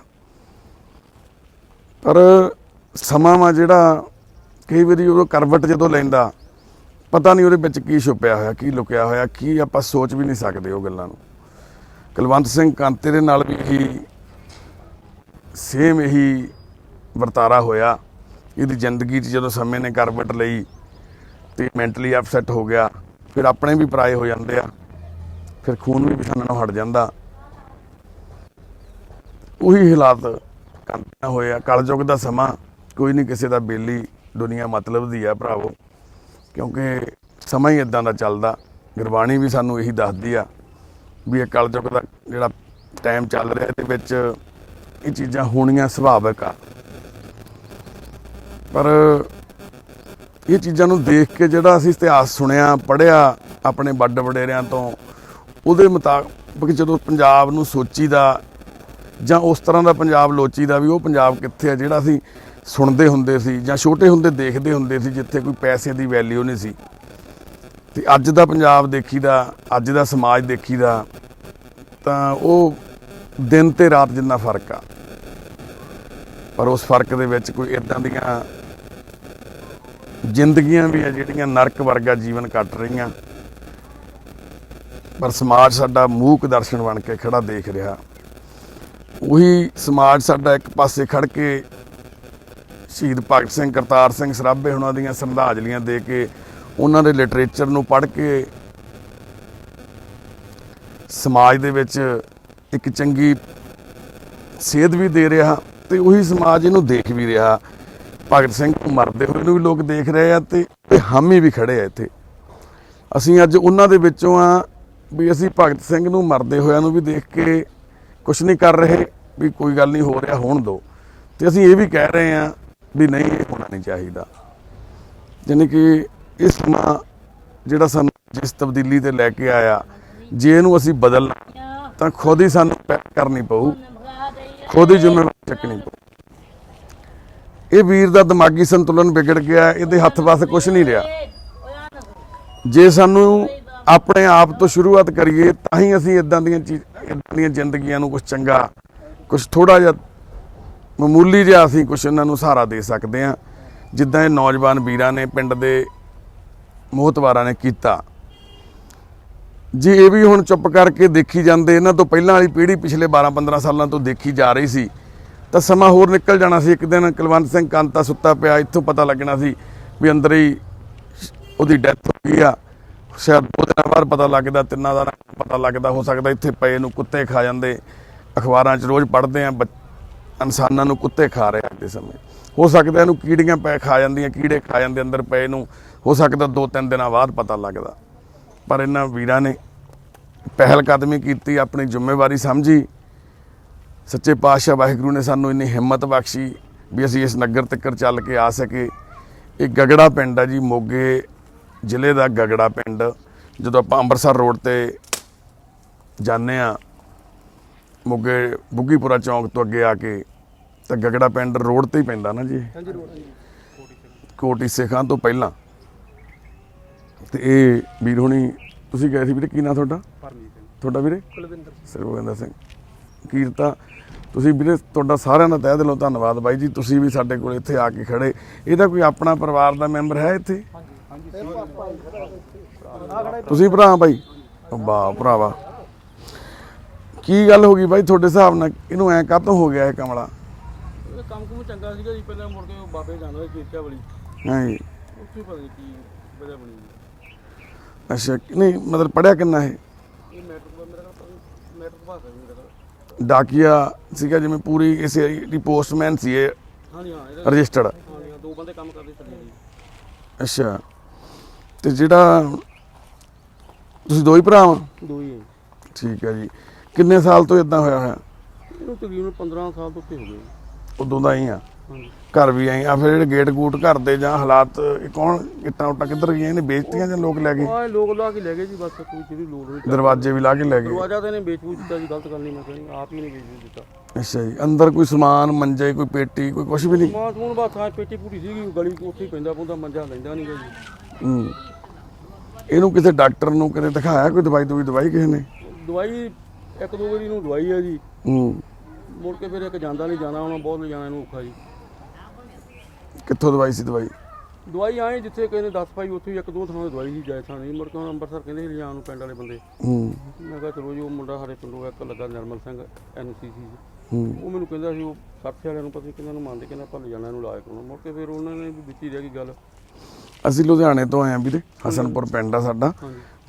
ਪਰ ਸਮਾਂ ਵਾ ਜਿਹੜਾ ਕਈ ਵਾਰੀ ਉਹ ਕਰਵਟ ਜਦੋਂ ਲੈਂਦਾ, ਪਤਾ ਨਹੀਂ ਉਹਦੇ ਵਿੱਚ ਕੀ ਛੁਪਿਆ ਹੋਇਆ, ਕੀ ਲੁਕਿਆ ਹੋਇਆ, ਕੀ ਆਪਾਂ ਸੋਚ ਵੀ ਨਹੀਂ ਸਕਦੇ ਉਹ ਗੱਲਾਂ ਨੂੰ। ਕੁਲਵੰਤ ਸਿੰਘ ਕਾਂਤੇ ਦੇ ਨਾਲ ਵੀ ਇਹੀ ਸੇਮ ਇਹੀ ਵਰਤਾਰਾ ਹੋਇਆ। ਇਹਦੀ ਜ਼ਿੰਦਗੀ 'ਚ ਜਦੋਂ ਸਮੇਂ ਨੇ ਕਰਵਟ ਲਈ ਤੇ ਮੈਂਟਲੀ ਅਪਸੈਟ ਹੋ ਗਿਆ, ਫਿਰ ਆਪਣੇ ਵੀ ਪਰਾਏ ਹੋ ਜਾਂਦੇ ਆ, ਫਿਰ ਖੂਨ ਵੀ ਪਛਾਣਨੋਂ ਹਟ ਜਾਂਦਾ। ਉਹੀ ਹਾਲਾਤ ਕਾਂਤੇ ਹੋਏ ਆ। ਕਲਯੁੱਗ ਦਾ ਸਮਾਂ, ਕੋਈ ਨਹੀਂ ਕਿਸੇ ਦਾ ਬੇਲੀ, ਦੁਨੀਆ ਮਤਲਬ ਦੀ ਆ ਭਰਾਵੋ, ਕਿਉਂਕਿ ਸਮਾਂ ਹੀ ਇਦਾਂ ਦਾ ਚੱਲਦਾ। ਗੁਰਬਾਣੀ ਵੀ ਸਾਨੂੰ ਇਹੀ ਦੱਸਦੀ ਆ ਵੀ ਇਹ ਕਲਯੁੱਗ ਦਾ ਜਿਹੜਾ ਟਾਈਮ ਚੱਲ ਰਿਹਾ, ਇਹਦੇ ਵਿੱਚ ਇਹ ਚੀਜ਼ਾਂ ਹੋਣੀਆਂ ਸੁਭਾਵਿਕ ਆ। ਪਰ ਇਹ ਚੀਜ਼ਾਂ ਨੂੰ ਦੇਖ ਕੇ ਜਿਹੜਾ ਅਸੀਂ ਇਤਿਹਾਸ ਸੁਣਿਆ, ਪੜ੍ਹਿਆ ਆਪਣੇ ਵੱਡ ਵਡੇਰਿਆਂ ਤੋਂ, ਉਹਦੇ ਮੁਤਾਬਕ ਜਦੋਂ ਪੰਜਾਬ ਨੂੰ ਸੋਚੀਦਾ ਜਾਂ ਉਸ ਤਰ੍ਹਾਂ ਦਾ ਪੰਜਾਬ ਲੋਚੀਦਾ ਵੀ ਉਹ ਪੰਜਾਬ ਕਿੱਥੇ ਆ ਜਿਹੜਾ ਅਸੀਂ ਸੁਣਦੇ ਹੁੰਦੇ ਸੀ ਜਾਂ ਛੋਟੇ ਹੁੰਦੇ ਦੇਖਦੇ ਹੁੰਦੇ ਸੀ, ਜਿੱਥੇ ਕੋਈ ਪੈਸੇ ਦੀ ਵੈਲਿਊ ਨਹੀਂ ਸੀ। ਤੇ ਅੱਜ ਦਾ ਪੰਜਾਬ ਦੇਖੀਦਾ, ਅੱਜ ਦਾ ਸਮਾਜ ਦੇਖੀਦਾ, ਤਾਂ ਉਹ ਦਿਨ ਤੇ ਰਾਤ ਜਿੰਨਾ ਫਰਕ ਆ। ਪਰ ਉਸ ਫਰਕ ਦੇ ਵਿੱਚ ਕੋਈ ਇਦਾਂ ਦੀਆਂ ਜ਼ਿੰਦਗੀਆਂ ਵੀ ਆ ਜਿਹੜੀਆਂ ਨਰਕ ਵਰਗਾ ਜੀਵਨ ਕੱਟ ਰਹੀਆਂ, ਪਰ ਸਮਾਜ ਸਾਡਾ ਮੂਕ ਦਰਸ਼ਨ ਬਣ ਕੇ ਖੜਾ ਦੇਖ ਰਿਹਾ। ਉਹੀ ਸਮਾਜ ਸਾਡਾ ਇੱਕ ਪਾਸੇ ਖੜ ਕੇ ਸ਼ਹੀਦ ਭਗਤ ਸਿੰਘ, ਕਰਤਾਰ ਸਿੰਘ ਸਰਾਭੇ ਹੁਣਾਂ ਦੀਆਂ ਸ਼ਰਧਾਂਜਲੀਆਂ ਦੇ ਕੇ, ਉਹਨਾਂ ਦੇ ਲਿਟਰੇਚਰ ਨੂੰ ਪੜ੍ਹ ਕੇ ਸਮਾਜ ਦੇ ਵਿੱਚ ਇੱਕ ਚੰਗੀ ਸੇਧ ਵੀ ਦੇ ਰਿਹਾ, ਤੇ ਉਹੀ ਸਮਾਜ ਇਹਨੂੰ ਦੇਖ ਵੀ ਰਿਹਾ। ਭਗਤ ਸਿੰਘ ਨੂੰ ਮਰਦੇ ਹੋਏ ਨੂੰ ਵੀ ਲੋਕ ਦੇਖ ਰਹੇ ਆ, ਤੇ ਹਾਮੀ ਵੀ ਖੜੇ ਆ ਇੱਥੇ। ਅਸੀਂ ਅੱਜ ਉਹਨਾਂ ਦੇ ਵਿੱਚੋਂ ਆ ਵੀ ਅਸੀਂ ਭਗਤ ਸਿੰਘ ਨੂੰ ਮਰਦੇ ਹੋਇਆਂ ਨੂੰ ਵੀ ਦੇਖ ਕੇ ਕੁਛ ਨਹੀਂ ਕਰ ਰਹੇ ਵੀ ਕੋਈ ਗੱਲ ਨਹੀਂ ਹੋ ਰਿਹਾ, ਹੋਣ ਦਿਓ। ਤੇ ਅਸੀਂ ਇਹ ਵੀ ਕਹਿ ਰਹੇ ਹਾਂ ਵੀ ਨਹੀਂ, ਇਹ ਹੋਣਾ ਨਹੀਂ ਚਾਹੀਦਾ। ਯਾਨੀ ਕਿ ਇਹ ਸਮਾਂ ਜਿਹੜਾ ਸਾਨੂੰ ਜਿਸ ਤਬਦੀਲੀ ਤੇ ਲੈ ਕੇ ਆਇਆ, ਜੇ ਇਹਨੂੰ ਅਸੀਂ ਬਦਲਣਾ ਤਾਂ ਖੁਦ ਹੀ ਸਾਨੂੰ ਪਹਿਲ ਕਰਨੀ ਪਊ, ਖੁਦ ਹੀ ਜ਼ਿੰਮੇਵਾਰੀ ਚੱਕਣੀ ਪਊ। ਇਹ ਵੀਰ ਦਾ ਦਿਮਾਗੀ ਸੰਤੁਲਨ ਵਿਗੜ ਗਿਆ, ਇਹਦੇ ਹੱਥ ਵੱਸ ਕੁਛ ਨਹੀਂ ਰਿਹਾ। ਜੇ ਸਾਨੂੰ ਆਪਣੇ ਆਪ ਤੋਂ ਸ਼ੁਰੂਆਤ ਕਰੀਏ ਤਾਂ ਹੀ ਅਸੀਂ ਇਦਾਂ ਦੀਆਂ ਜ਼ਿੰਦਗੀਆਂ ਨੂੰ ਕੁਛ ਚੰਗਾ, ਕੁਛ ਥੋੜ੍ਹਾ ਜਿਹਾ ਮਾਮੂਲੀ ਜਿਹਾ ਅਸੀਂ ਕੁਛ ਇਹਨਾਂ ਨੂੰ ਸਹਾਰਾ ਦੇ ਸਕਦੇ ਹਾਂ, ਜਿੱਦਾਂ ਇਹ ਨੌਜਵਾਨ ਵੀਰਾਂ ਨੇ, ਪਿੰਡ ਦੇ ਮੋਹਤਵਾਰਾਂ ਨੇ ਕੀਤਾ। ਜੇ ਇਹ ਵੀ ਹੁਣ ਚੁੱਪ ਕਰਕੇ ਦੇਖੀ ਜਾਂਦੇ, ਇਹਨਾਂ ਤੋਂ ਪਹਿਲਾਂ ਵਾਲੀ ਪੀੜ੍ਹੀ ਪਿਛਲੇ 12-15 ਸਾਲਾਂ ਤੋਂ ਦੇਖੀ ਜਾ ਰਹੀ ਸੀ, ਤਾਂ ਸਮਾਂ ਹੋਰ ਨਿਕਲ ਜਾਣਾ ਸੀ। ਇੱਕ ਦਿਨ ਕੁਲਵੰਤ ਸਿੰਘ ਕਾਂਤਾ ਸੁੱਤਾ ਪਿਆ, ਇੱਥੋਂ ਪਤਾ ਲੱਗਣਾ ਸੀ ਵੀ ਅੰਦਰ ਹੀ ਉਹਦੀ ਡੈਥ ਹੋ ਗਈ ਆ। ਸ਼ਾਇਦ 2 ਦਿਨਾਂ ਬਾਅਦ ਪਤਾ ਲੱਗਦਾ, 3 ਦਾ ਪਤਾ ਲੱਗਦਾ, ਹੋ ਸਕਦਾ ਇੱਥੇ ਪਏ ਨੂੰ ਕੁੱਤੇ ਖਾ ਜਾਂਦੇ। ਅਖਬਾਰਾਂ 'ਚ ਰੋਜ਼ ਪੜ੍ਹਦੇ ਆ ਇਨਸਾਨਾਂ ਨੂੰ ਕੁੱਤੇ ਖਾ ਰਹੇ ਅੱਜ ਦੇ ਸਮੇਂ। ਹੋ ਸਕਦਾ ਇਹਨੂੰ ਕੀੜੀਆਂ ਖਾ ਜਾਂਦੀਆਂ, ਕੀੜੇ ਖਾ ਜਾਂਦੇ ਅੰਦਰ ਪਏ ਨੂੰ, ਹੋ ਸਕਦਾ 2-3 ਦਿਨਾਂ ਬਾਅਦ ਪਤਾ ਲੱਗਦਾ। ਪਰ ਇਹਨਾਂ ਵੀਰਾਂ ਨੇ ਪਹਿਲ ਕਦਮੀ ਕੀਤੀ, ਆਪਣੀ ਜ਼ਿੰਮੇਵਾਰੀ ਸਮਝੀ। ਸੱਚੇ ਪਾਤਸ਼ਾਹ ਵਾਹਿਗੁਰੂ ਨੇ ਸਾਨੂੰ ਇੰਨੀ ਹਿੰਮਤ ਬਖਸ਼ੀ ਵੀ ਅਸੀਂ ਇਸ ਨਗਰ ਤੱਕ ਚੱਲ ਕੇ ਆ ਸਕੇ। ਇਹ ਗਗੜਾ ਪਿੰਡ ਆ ਜੀ, ਮੋਗੇ ਜ਼ਿਲ੍ਹੇ ਦਾ ਗਗੜਾ ਪਿੰਡ। ਜਦੋਂ ਆਪਾਂ ਅੰਮ੍ਰਿਤਸਰ ਰੋਡ ਤੇ ਜਾਂਦੇ ਹਾਂ, ਮੋਗੇ ਬੁੱਗੀਪੁਰਾ ਚੌਂਕ ਤੋਂ ਅੱਗੇ ਆ ਕੇ, ਤਾਂ ਗਗੜਾ ਪਿੰਡ ਰੋਡ ਤੇ ਹੀ ਪੈਂਦਾ ਨਾ ਜੀ, ਕੋਟੀ ਸੇਖਾਂ ਤੋਂ ਪਹਿਲਾਂ। ਤੇ ਇਹ ਵੀਰ ਹੁਣੀ, ਤੁਸੀਂ ਗਏ ਸੀ ਵੀਰੇ, ਕੀ ਨਾਂ ਤੁਹਾਡਾ? ਤੁਹਾਡਾ ਵੀਰੇ? ਕੁਲਵਿੰਦਰ ਸਰਵਿੰਦਰ ਸਿੰਘ ਕੀਰਤਾ। ਤੁਸੀਂ ਵੀਰੇ ਤੁਹਾਡਾ ਸਾਰਿਆਂ ਦਾ ਤਹਿ ਦਿਲੋਂ ਧੰਨਵਾਦ ਬਾਈ ਜੀ, ਤੁਸੀਂ ਵੀ ਸਾਡੇ ਕੋਲ ਇੱਥੇ ਆ ਕੇ ਖੜੇ। ਇਹਦਾ ਕੋਈ ਆਪਣਾ ਪਰਿਵਾਰ ਦਾ ਮੈਂਬਰ ਹੈ ਇੱਥੇ? ਤੁਸੀਂ ਭਰਾ ਬਾਈ? ਵਾਹ ਭਰਾਵਾ, ਕੀ ਗੱਲ ਹੋ ਗਈ ਬਾਈ ਤੁਹਾਡੇ ਹਿਸਾਬ ਨਾਲ? ਇਹਨੂੰ ਐ ਕਾਹਤੋਂ ਹੋ ਗਿਆ ਇਹ ਕਮਲਾ? ਇਹ ਕੰਮ ਕੁਮ ਚੰਗਾ ਸੀਗਾ ਜੀ, ਪਹਿਲਾਂ ਮੁੜ ਕੇ ਉਹ ਬਾਬੇ ਜਾਂਦਾ ਸੀ ਚੇਚਾ ਵਾਲੀ, ਹਾਂ ਜੀ। ਉੱਥੇ ਪਤਾ ਨਹੀਂ ਕੀ ਵਜ੍ਹਾ ਬਣੀ। ਅੱਛਾ, ਨਹੀਂ ਮਤਲਬ ਪੜਿਆ ਕਿੰਨਾ ਇਹ? ਇਹ ਮੈਟਰ ਭਾਸ਼ਾ ਜੀ ਮੇਰਾ। ਡਾਕੀਆ ਸੀਗਾ ਜਿਵੇਂ ਪੂਰੀ ਇਸ ਦੀ ਪੋਸਟਮੈਨ ਸੀ ਇਹ? ਹਾਂਜੀ ਹਾਂ, ਇਹਦਾ ਰਜਿਸਟਰਡ? ਹਾਂਜੀ ਹਾਂ, 2 ਬੰਦੇ ਕੰਮ ਕਰਦੇ ਸੀ ਜੀ। ਅੱਛਾ, ਤੇ ਜਿਹੜਾ ਤੁਸੀਂ 2 ਹੀ ਭਰਾ ਹੋ? 2 ਹੀ ਹੈ। ਠੀਕ ਹੈ ਜੀ। ਕਿੰਨੇ ਸਾਲ ਤੋਂ ਇਦਾਂ ਹੋਇਆ ਹੋਇਆ? ਇਹਨੂੰ ਤਕਰੀਬਨ 15 ਸਾਲ ਤੋਂ ਉੱਤੇ ਹੋ ਗਏ। ਉਦੋਂ ਦਾ ਹੀ ਆ? ਹਾਂਜੀ। ਘਰ ਵੀ ਆਈ ਆ? ਫਿਰ ਜਿਹੜੇ ਗੇਟ ਗੂਟ ਘਰ ਦੇ ਜਾਂ ਹਾਲਾਤ, ਇਹ ਕੌਣ ਇੱਟਾਂ ਉੱਟਾਂ ਕਿੱਧਰ ਗਈਆਂ? ਇਹਨੇ ਵੇਚਤੀਆਂ ਜਾਂ ਲੋਕ ਲੈ ਗਏ? ਆਹ ਲੋਕ ਲਾ ਕੇ ਲੈ ਗਏ ਜੀ, ਬਸ ਕੋਈ ਜਿਹੜੀ ਲੋੜ ਹੋਈ। ਦਰਵਾਜ਼ੇ ਵੀ ਲਾ ਕੇ ਲੈ ਗਏ? ਦਰਵਾਜ਼ਾ ਤਾਂ ਇਹਨੇ ਵੇਚ ਬੂਝ ਦਿੱਤਾ ਜੀ, ਗਲਤ ਗੱਲ ਨਹੀਂ ਮੈਂ ਕਹਿੰਦੀ, ਆਪ ਹੀ ਨਹੀਂ ਵੇਚ ਬੂਝ ਦਿੱਤਾ। ਅੱਛਾ ਜੀ। ਅੰਦਰ ਕੋਈ ਸਮਾਨ, ਮੰਜੇ, ਕੋਈ ਪੇਟੀ, ਕੋਈ ਕੁਝ ਵੀ ਨਹੀਂ? ਮਾਂ ਸਮੂਨ ਬਾਤਾਂ ਪੇਟੀ ਪੂਟੀ ਸੀਗੀ, ਗਲੀ ਉੱਥੇ ਹੀ ਪੈਂਦਾ ਪੁੰਦਾ, ਮੰਜਾ ਲੈਂਦਾ ਨਹੀਂ ਗਾ ਜੀ। ਇਹਨੂੰ ਕਿਸੇ ਡਾਕਟਰ ਨੂੰ ਕਦੇ ਦਿਖਾਇਆ? ਕੋਈ ਦਵਾਈ ਕਿਸੇ ਨੇ? ਦਵਾਈ 1-2 ਵਾਰੀ ਨੂੰ ਦਵਾਈ ਹੈ ਜੀ। ਮੁੜ ਕੇ ਫਿਰ ਇੱਕ ਜਾਂਦਾ ਨਹੀਂ, ਜਾਣਾ ਉਹਨਾਂ ਬਹੁਤ ਲਿਜਾਣਾ ਇਹਨੂੰ ਔਖਾ ਜੀ। ਕਿੱਥੋਂ ਦਵਾਈ ਸੀ? ਦਵਾਈ ਆਏ ਜਿੱਥੇ ਕਹਿੰਦੇ 10 ਪਾਈ, ਉੱਥੇ 1-2 ਥਾਂ ਦਵਾਈ ਸੀ, ਜਾਇ ਥਾਂ ਨਹੀਂ। ਮੁੜ ਕੇ ਹੁਣ ਅੰਮ੍ਰਿਤਸਰ ਕਹਿੰਦੇ ਸੀ ਲਿਜਾਣ ਨੂੰ ਪਿੰਡ ਵਾਲੇ ਬੰਦੇ। ਮੈਂ ਕਿਹਾ ਚਲੋ ਜੀ, ਉਹ ਮੁੰਡਾ ਸਾਡੇ ਪਿੰਡੋਂ ਇੱਕ ਲੱਗਾ ਨਿਰਮਲ ਸਿੰਘ NCC, ਉਹ ਮੈਨੂੰ ਕਹਿੰਦਾ ਸੀ ਉਹ ਸਾਥੀ ਵਾਲਿਆਂ ਨੂੰ ਪਤਾ ਨਹੀਂ ਕਿਹਨਾਂ ਨੂੰ ਮੰਨਦੇ, ਕਹਿੰਦਾ ਆਪਾਂ ਲਿਜਾਣਾ ਇਹਨੂੰ ਇਲਾਜ ਕਰਾਉਣਾ। ਮੁੜ ਕੇ ਫਿਰ ਉਹਨਾਂ ਨੇ ਵੀ ਵਿੱਚ ਹੀ ਰਹਿ ਗਈ ਗੱਲ। ਅਸੀਂ ਲੁਧਿਆਣੇ ਤੋਂ ਆਏ ਹਾਂ ਵੀਰੇ, ਹਸਨਪੁਰ ਪਿੰਡ ਆ ਸਾਡਾ।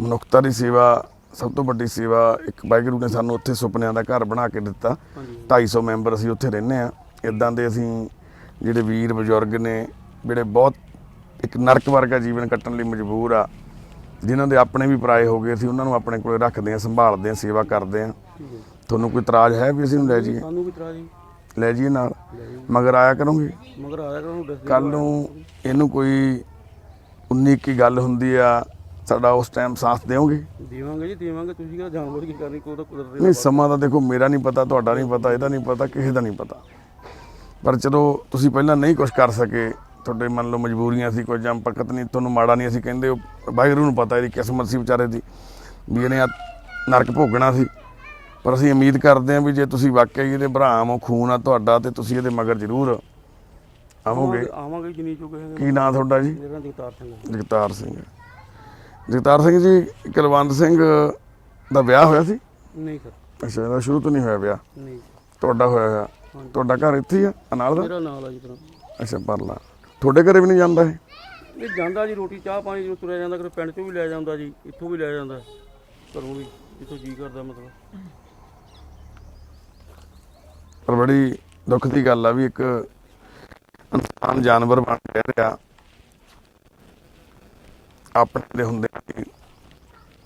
ਮਨੁੱਖਤਾ ਦੀ ਸੇਵਾ ਸਭ ਤੋਂ ਵੱਡੀ ਸੇਵਾ। ਇੱਕ ਵਾਹਿਗੁਰੂ ਨੇ ਸਾਨੂੰ ਉੱਥੇ ਸੁਪਨਿਆਂ ਦਾ ਘਰ ਬਣਾ ਕੇ ਦਿੱਤਾ। 250 ਮੈਂਬਰ ਅਸੀਂ ਉੱਥੇ ਰਹਿੰਦੇ ਹਾਂ। ਇੱਦਾਂ ਦੇ ਅਸੀਂ ਜਿਹੜੇ ਵੀਰ ਬਜ਼ੁਰਗ ਨੇ, ਜਿਹੜੇ ਬਹੁਤ ਇੱਕ ਨਰਕ ਵਰਗਾ ਜੀਵਨ ਕੱਟਣ ਲਈ ਮਜਬੂਰ ਆ, ਜਿਨ੍ਹਾਂ ਦੇ ਆਪਣੇ ਵੀ ਪਰਾਏ ਹੋ ਗਏ, ਅਸੀਂ ਉਹਨਾਂ ਨੂੰ ਆਪਣੇ ਕੋਲ ਰੱਖਦੇ ਹਾਂ, ਸੰਭਾਲਦੇ ਹਾਂ, ਸੇਵਾ ਕਰਦੇ ਹਾਂ। ਤੁਹਾਨੂੰ ਕੋਈ ਇਤਰਾਜ਼ ਹੈ ਵੀ ਅਸੀਂ ਨੂੰ ਲੈ ਜਾਈਏ? ਸਾਨੂੰ ਵੀ ਇਤਰਾਜ਼ ਜੀ। ਲੈ ਜਾਈਏ ਨਾਲ? ਮਗਰ ਆਇਆ ਕਰੋਗੇ? ਮਗਰ ਆਇਆ ਕਰੋ। ਕੱਲ ਨੂੰ ਇਹਨੂੰ ਕੋਈ 19-21 ਗੱਲ ਹੁੰਦੀ ਆ, ਸਾਡਾ ਉਸ ਟਾਈਮ ਸਾਥ ਦਿਓਗੇ? ਦੇਵਾਂਗੇ ਜੀ, ਦੇਵਾਂਗੇ। ਤੁਸੀਂ ਕਿਹੜਾ ਜਾਨਵਰ ਕੀ ਕਰਨੀ, ਕੋਈ ਤਾਂ ਕੁਦਰਤ ਨਹੀਂ, ਸਮਾਂ ਤਾਂ ਦੇਖੋ ਮੇਰਾ ਨਹੀਂ ਪਤਾ, ਤੁਹਾਡਾ ਨਹੀਂ ਪਤਾ, ਇਹਦਾ ਨਹੀਂ ਪਤਾ, ਕਿਸੇ ਦਾ ਨਹੀਂ ਪਤਾ। ਪਰ ਚਲੋ ਤੁਸੀਂ ਪਹਿਲਾਂ ਨਹੀਂ ਕੁਝ ਕਰ ਸਕੇ, ਤੁਹਾਡੇ ਮੰਨ ਲਓ ਮਜਬੂਰੀਆਂ ਸੀ ਕੋਈ, ਜਾਂ ਪਕਤ ਨਹੀਂ, ਤੁਹਾਨੂੰ ਮਾੜਾ ਨਹੀਂ ਅਸੀਂ ਕਹਿੰਦੇ, ਉਹ ਵਾਹਿਗੁਰੂ ਨੂੰ ਪਤਾ ਇਹਦੀ ਕਿਸਮਤ ਸੀ ਵਿਚਾਰੇ ਦੀ ਵੀ ਇਹਨੇ ਨਰਕ ਭੋਗਣਾ ਸੀ। ਪਰ ਅਸੀਂ ਉਮੀਦ ਕਰਦੇ ਹਾਂ ਵੀ ਜੇ ਤੁਸੀਂ ਵਾਕਈ ਇਹਦੇ ਭਰਾ ਹੋ, ਖੂਨ ਆ ਤੁਹਾਡਾ, ਤੇ ਤੁਸੀਂ ਇਹਦੇ ਮਗਰ ਜ਼ਰੂਰ ਆਵੋਗੇ। ਆਵਾਂਗੇ ਜਿੰਨੀ ਚੁੱਕ ਹੈ। ਕੀ ਨਾਂ ਤੁਹਾਡਾ ਜੀ? ਮੇਰਾ ਜਗਤਾਰ ਸਿੰਘ। ਜਗਤਾਰ ਸਿੰਘ। ਜਗਤਾਰ ਸਿੰਘ ਜੀ, ਕੁਲਵੰਤ ਸਿੰਘ ਦਾ ਵਿਆਹ ਹੋਇਆ ਸੀ? ਨਹੀਂ ਸਰ। ਅੱਛਾ, ਇਹਦਾ ਸ਼ੁਰੂ ਤੋਂ ਨਹੀਂ ਹੋਇਆ ਵਿਆਹ? ਨਹੀਂ। ਤੁਹਾਡਾ ਹੋਇਆ ਹੋਇਆ? ਤੁਹਾਡਾ ਘਰ ਇੱਥੇ ਹੀ ਆ ਨਾਲ ਦਾ? ਮੇਰਾ ਨਾਲ ਆ ਜੀ ਤਰ੍ਹਾਂ। ਅੱਛਾ, ਪਰਲਾ। ਤੁਹਾਡੇ ਘਰੇ ਵੀ ਨਹੀਂ ਜਾਂਦਾ ਇਹ? ਇਹ ਜਾਂਦਾ ਜੀ, ਰੋਟੀ ਚਾਹ ਪਾਣੀ ਜਦੋਂ ਤੁਰਿਆ ਜਾਂਦਾ, ਕਦੇ ਪਿੰਡ ਚੋਂ ਵੀ ਲੈ ਜਾਂਦਾ ਜੀ, ਇੱਥੋਂ ਵੀ ਲੈ ਜਾਂਦਾ, ਘਰੋਂ ਵੀ, ਜਿੱਥੋਂ ਜੀ ਕਰਦਾ ਮਤਲਬ। ਪਰ ਬੜੀ ਦੁੱਖ ਦੀ ਗੱਲ ਆ ਵੀ ਇੱਕ ਇਨਸਾਨ ਜਾਨਵਰ ਬਣ ਰਿਹਾ, ਆਪਣੇ ਦੇ ਹੁੰਦੇ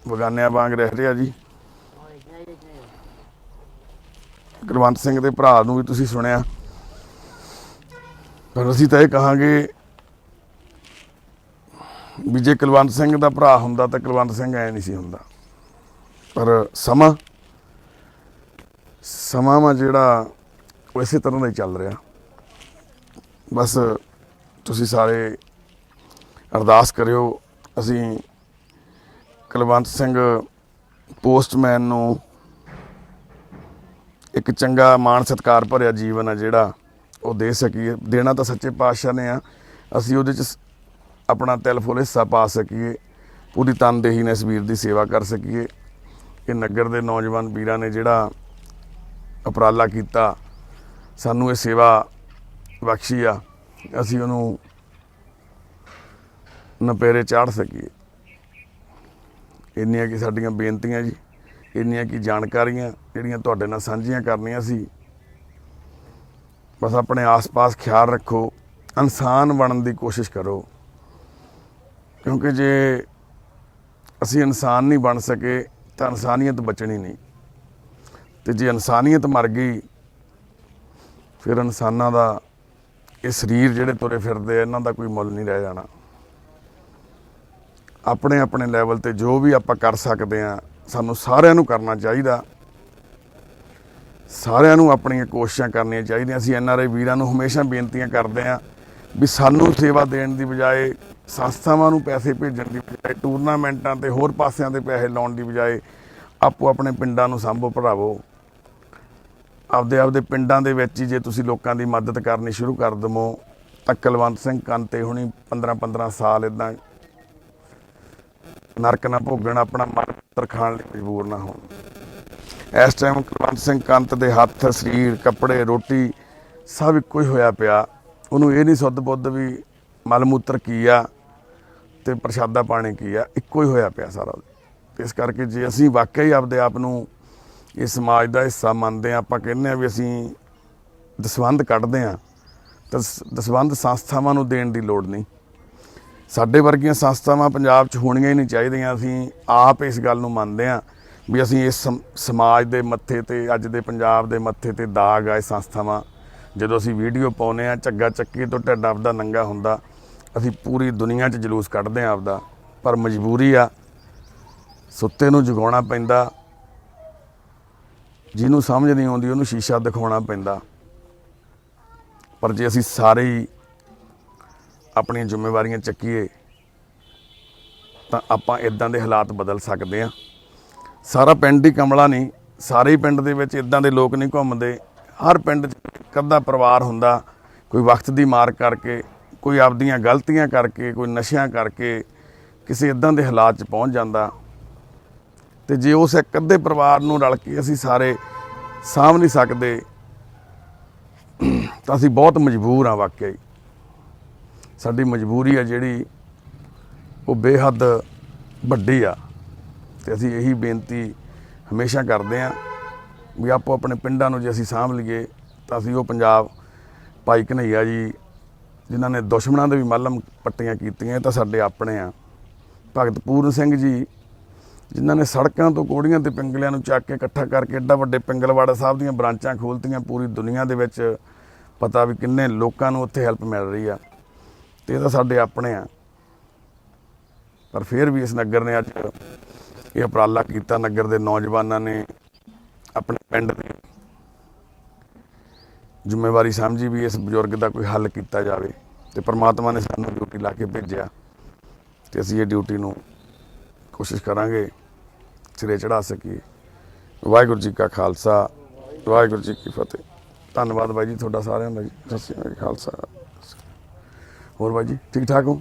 ਬਗਾਨਿਆਂ ਵਾਂਗ ਰਹਿ ਰਿਹਾ ਜੀ। ਕੁਲਵੰਤ ਸਿੰਘ ਦੇ ਭਰਾ ਨੂੰ ਵੀ ਤੁਸੀਂ ਸੁਣਿਆ, ਪਰ ਅਸੀਂ ਤਾਂ ਇਹ ਕਹਾਂਗੇ ਵੀ ਜੇ ਕੁਲਵੰਤ ਸਿੰਘ ਦਾ ਭਰਾ ਹੁੰਦਾ ਤਾਂ ਕੁਲਵੰਤ ਸਿੰਘ ਐ ਨਹੀਂ ਸੀ ਹੁੰਦਾ। ਪਰ ਸਮਾਂ ਵਾ ਜਿਹੜਾ ਉਹ ਇਸੇ ਤਰ੍ਹਾਂ ਦਾ ਹੀ ਚੱਲ ਰਿਹਾ। ਬਸ ਤੁਸੀਂ ਸਾਰੇ ਅਰਦਾਸ ਕਰਿਓ, ਅਸੀਂ ਕੁਲਵੰਤ ਸਿੰਘ ਪੋਸਟਮੈਨ ਨੂੰ ਇੱਕ ਚੰਗਾ ਮਾਣ ਸਤਿਕਾਰ ਭਰਿਆ ਜੀਵਨ ਆ ਜਿਹੜਾ ਉਹ ਦੇ ਸਕੀਏ। ਦੇਣਾ ਤਾਂ ਸੱਚੇ ਪਾਤਸ਼ਾਹ ਨੇ ਆ, ਅਸੀਂ ਉਹਦੇ 'ਚ ਆਪਣਾ ਤਿਲ ਫੁੱਲ ਹਿੱਸਾ ਪਾ ਸਕੀਏ, ਪੂਰੀ ਤਨਦੇਹੀ ਨਾਲ ਇਸ ਵੀਰ ਦੀ ਸੇਵਾ ਕਰ ਸਕੀਏ। ਇਹ ਨਗਰ ਦੇ ਨੌਜਵਾਨ ਵੀਰਾਂ ਨੇ ਜਿਹੜਾ ਉਪਰਾਲਾ ਕੀਤਾ, ਸਾਨੂੰ ਇਹ ਸੇਵਾ ਬਖਸ਼ੀ ਆ, ਅਸੀਂ ਉਹਨੂੰ ਨਪੇਰੇ ਚਾੜ ਸਕੀਏ। ਇੰਨੀਆਂ ਕੀ ਸਾਡੀਆਂ ਬੇਨਤੀਆਂ ਜੀ, ਇੰਨੀਆਂ ਕੀ ਜਾਣਕਾਰੀਆਂ ਜਿਹੜੀਆਂ ਤੁਹਾਡੇ ਨਾਲ ਸਾਂਝੀਆਂ ਕਰਨੀਆਂ ਸੀ। ਬਸ ਆਪਣੇ ਆਸ-ਪਾਸ ਖਿਆਲ ਰੱਖੋ, ਇਨਸਾਨ ਬਣਨ ਦੀ ਕੋਸ਼ਿਸ਼ ਕਰੋ, ਕਿਉਂਕਿ ਜੇ ਅਸੀਂ ਇਨਸਾਨ ਨਹੀਂ ਬਣ ਸਕੇ ਤਾਂ ਇਨਸਾਨੀਅਤ ਬਚਣੀ ਨਹੀਂ, ਤੇ ਜੇ ਇਨਸਾਨੀਅਤ ਮਰ ਗਈ ਫਿਰ ਇਨਸਾਨਾਂ ਦਾ ਇਹ ਸਰੀਰ ਜਿਹੜੇ ਤੁਰੇ ਫਿਰਦੇ ਆ ਇਹਨਾਂ ਦਾ ਕੋਈ ਮੁੱਲ ਨਹੀਂ ਰਹਿ ਜਾਣਾ। ਆਪਣੇ ਆਪਣੇ ਲੈਵਲ ਤੇ ਜੋ ਵੀ ਆਪਾਂ ਕਰ ਸਕਦੇ ਆ ਸਾਨੂੰ ਸਾਰਿਆਂ ਨੂੰ ਕਰਨਾ ਚਾਹੀਦਾ, ਸਾਰਿਆਂ ਨੂੰ ਆਪਣੀਆਂ ਕੋਸ਼ਿਸ਼ਾਂ ਕਰਨੀਆਂ ਚਾਹੀਦੀਆਂ। ਅਸੀਂ NRI ਵੀਰਾਂ ਨੂੰ ਹਮੇਸ਼ਾ ਬੇਨਤੀਆਂ ਕਰਦੇ ਆ ਵੀ ਸਾਨੂੰ ਸੇਵਾ ਦੇਣ ਦੀ ਬਜਾਏ, ਸੰਸਥਾਵਾਂ ਨੂੰ ਪੈਸੇ ਭੇਜਣ ਦੀ ਬਜਾਏ, ਟੂਰਨਾਮੈਂਟਾਂ ਤੇ ਹੋਰ ਪਾਸਿਆਂ ਤੇ ਪੈਸੇ ਲਾਉਣ ਦੀ ਬਜਾਏ ਆਪੋ ਆਪਣੇ ਪਿੰਡਾਂ ਨੂੰ ਸਾਂਭੋ ਭਰਾਵੋ। ਆਪਦੇ ਪਿੰਡਾਂ ਦੇ ਵਿੱਚ ਹੀ ਜੇ ਤੁਸੀਂ ਲੋਕਾਂ ਦੀ ਮਦਦ ਕਰਨੀ ਸ਼ੁਰੂ ਕਰ ਦਵੋ ਤਾਂ ਕੁਲਵੰਤ ਸਿੰਘ ਕੰਤੇ ਹੁਣੀ 15 ਸਾਲ ਇਦਾਂ ਨਰਕ ਨਾ ਭੋਗਣ, ਆਪਣਾ ਮਨ ਖਾਣ ਲਈ ਮਜਬੂਰ ਨਾ ਹੋਣ। ਇਸ ਟਾਈਮ ਕੁਲਵੰਤ ਸਿੰਘ ਕੰਤ ਦੇ ਹੱਥ, ਸਰੀਰ, ਕੱਪੜੇ, ਰੋਟੀ ਸਭ ਇੱਕੋ ਹੀ ਹੋਇਆ ਪਿਆ। ਉਹਨੂੰ ਇਹ ਨਹੀਂ ਸੁੱਧ ਬੁੱਧ ਵੀ ਮਲ ਮੂਤਰ ਕੀ ਆ ਤੇ ਪ੍ਰਸ਼ਾਦਾ ਪਾਣੀ ਕੀ ਆ, ਇੱਕੋ ਹੀ ਹੋਇਆ ਪਿਆ ਸਾਰਾ। ਇਸ ਕਰਕੇ ਜੇ ਅਸੀਂ ਵਾਕਈ ਆਪਦੇ ਆਪ ਨੂੰ ਇਸ ਸਮਾਜ ਦਾ ਹਿੱਸਾ ਮੰਨਦੇ ਹਾਂ, ਆਪਾਂ ਕਹਿੰਦੇ ਹਾਂ ਵੀ ਅਸੀਂ ਦਸਵੰਧ ਕੱਢਦੇ ਹਾਂ, ਤਾਂ ਦਸਵੰਧ ਸੰਸਥਾਵਾਂ ਨੂੰ ਦੇਣ ਦੀ ਲੋੜ ਨਹੀਂ। ਸਾਡੇ ਵਰਗੀਆਂ ਸੰਸਥਾਵਾਂ ਪੰਜਾਬ 'ਚ ਹੋਣੀਆਂ ਹੀ ਨਹੀਂ ਚਾਹੀਦੀਆਂ। ਅਸੀਂ ਆਪ ਇਸ ਗੱਲ ਨੂੰ ਮੰਨਦੇ ਹਾਂ ਵੀ ਅਸੀਂ ਇਸ ਸਮਾਜ ਦੇ ਮੱਥੇ ਤੇ, ਅੱਜ ਦੇ ਪੰਜਾਬ ਦੇ ਮੱਥੇ ਤੇ ਦਾਗ ਆ ਇਹ ਸੰਸਥਾਵਾਂ। ਜਦੋਂ ਅਸੀਂ ਵੀਡੀਓ ਪਾਉਂਦੇ ਹਾਂ, ਝੱਗਾ ਚੱਕੀ ਤੋਂ ਢਿੱਡ ਆਪਦਾ ਨੰਗਾ ਹੁੰਦਾ, ਅਸੀਂ ਪੂਰੀ ਦੁਨੀਆ 'ਚ ਜਲੂਸ ਕੱਢਦੇ ਹਾਂ ਆਪਦਾ, ਪਰ ਮਜਬੂਰੀ ਆ, ਸੁੱਤੇ ਨੂੰ ਜਗਾਉਣਾ ਪੈਂਦਾ, ਜਿਹਨੂੰ ਸਮਝ ਨਹੀਂ ਆਉਂਦੀ ਉਹਨੂੰ ਸ਼ੀਸ਼ਾ ਦਿਖਾਉਣਾ ਪੈਂਦਾ। ਪਰ ਜੇ ਅਸੀਂ ਸਾਰੇ ਹੀ ਆਪਣੀਆਂ ਜ਼ਿੰਮੇਵਾਰੀਆਂ ਚੱਕੀਏ ਤਾਂ ਆਪਾਂ ਇਦਾਂ ਦੇ ਹਾਲਾਤ ਬਦਲ ਸਕਦੇ ਹਾਂ। ਸਾਰਾ ਪਿੰਡ ਹੀ ਕਮਲਾ ਨਹੀਂ, ਸਾਰੇ ਹੀ ਪਿੰਡ ਦੇ ਵਿੱਚ ਇਦਾਂ ਦੇ ਲੋਕ ਨਹੀਂ ਘੁੰਮਦੇ। ਹਰ ਪਿੰਡ 'ਚ ਇੱਕ ਅੱਧਾ ਪਰਿਵਾਰ ਹੁੰਦਾ, ਕੋਈ ਵਕਤ ਦੀ ਮਾਰ ਕਰਕੇ, ਕੋਈ ਆਪਦੀਆਂ ਗਲਤੀਆਂ ਕਰਕੇ, ਕੋਈ ਨਸ਼ਿਆਂ ਕਰਕੇ ਕਿਸੇ ਇਦਾਂ ਦੇ ਹਾਲਾਤ 'ਚ ਪਹੁੰਚ ਜਾਂਦਾ। ਤੇ ਜੇ ਉਸ ਇੱਕ ਅੱਧੇ ਪਰਿਵਾਰ ਨੂੰ ਰਲ ਕੇ ਅਸੀਂ ਸਾਰੇ ਸਾਂਭ ਨਹੀਂ ਸਕਦੇ ਤਾਂ ਅਸੀਂ ਬਹੁਤ ਮਜਬੂਰ ਹਾਂ। ਵਾਕਿਆ ਹੀ ਸਾਡੀ ਮਜਬੂਰੀ ਆ ਜਿਹੜੀ ਉਹ ਬੇਹੱਦ ਵੱਡੀ ਆ। ਤੇ ਅਸੀਂ ਇਹੀ ਬੇਨਤੀ ਹਮੇਸ਼ਾ ਕਰਦੇ ਹਾਂ ਵੀ ਆਪੋ ਆਪਣੇ ਪਿੰਡਾਂ ਨੂੰ ਜੇ ਅਸੀਂ ਸਾਂਭ ਲਈਏ ਤਾਂ ਅਸੀਂ ਉਹ ਪੰਜਾਬ ਭਾਈ ਘਨੱਈਆ ਜੀ ਜਿਨ੍ਹਾਂ ਨੇ ਦੁਸ਼ਮਣਾਂ ਦੇ ਵੀ ਮੱਲਮ ਪੱਟੀਆਂ ਕੀਤੀਆਂ, ਇਹ ਤਾਂ ਸਾਡੇ ਆਪਣੇ ਆ। ਭਗਤ ਪੂਰਨ ਸਿੰਘ ਜੀ ਜਿਨ੍ਹਾਂ ਨੇ ਸੜਕਾਂ ਤੋਂ ਕੋੜੀਆਂ ਤੇ ਪਿੰਗਲਿਆਂ ਨੂੰ ਚੱਕ ਕੇ ਇਕੱਠਾ ਕਰਕੇ ਐਡਾ ਵੱਡੇ ਪਿੰਗਲਵਾੜਾ ਸਾਹਿਬ ਦੀਆਂ ਬ੍ਰਾਂਚਾਂ ਖੋਲ੍ਹਤੀਆਂ। ਪੂਰੀ ਦੁਨੀਆ ਦੇ ਵਿੱਚ ਪਤਾ ਵੀ ਕਿੰਨੇ ਲੋਕਾਂ ਨੂੰ ਉੱਥੇ ਹੈਲਪ ਮਿਲ ਰਹੀ ਆ, ਤੇ ਇਹ ਤਾਂ ਸਾਡੇ ਆਪਣੇ ਆ। ਪਰ ਫਿਰ ਵੀ ਇਸ ਨਗਰ ਨੇ ਅੱਜ ਇਹ ਉਪਰਾਲਾ ਕੀਤਾ, ਨਗਰ ਦੇ ਨੌਜਵਾਨਾਂ ਨੇ ਆਪਣੇ ਪਿੰਡ ਦੀ ਜ਼ਿੰਮੇਵਾਰੀ ਸਮਝੀ ਵੀ ਇਸ ਬਜ਼ੁਰਗ ਦਾ ਕੋਈ ਹੱਲ ਕੀਤਾ ਜਾਵੇ, ਤੇ ਪ੍ਰਮਾਤਮਾ ਨੇ ਸਾਨੂੰ ਡਿਊਟੀ ਲਾ ਕੇ ਭੇਜਿਆ ਤੇ ਅਸੀਂ ਇਹ ਡਿਊਟੀ ਨੂੰ ਕੋਸ਼ਿਸ਼ ਕਰਾਂਗੇ ਸਿਰੇ ਚੜ੍ਹਾ ਸਕੀਏ। ਵਾਹਿਗੁਰੂ ਜੀ ਕਾ ਖਾਲਸਾ, ਵਾਹਿਗੁਰੂ ਜੀ ਕੀ ਫਤਿਹ। ਧੰਨਵਾਦ ਬਾਈ ਜੀ ਤੁਹਾਡਾ ਸਾਰਿਆਂ ਦਾ ਜੀ। ਸਤਿ ਸ਼੍ਰੀ ਅਕਾਲ ਖਾਲਸਾ। ਹੋਰ ਬਾਈ ਜੀ ਠੀਕ ਠਾਕ ਹੋ?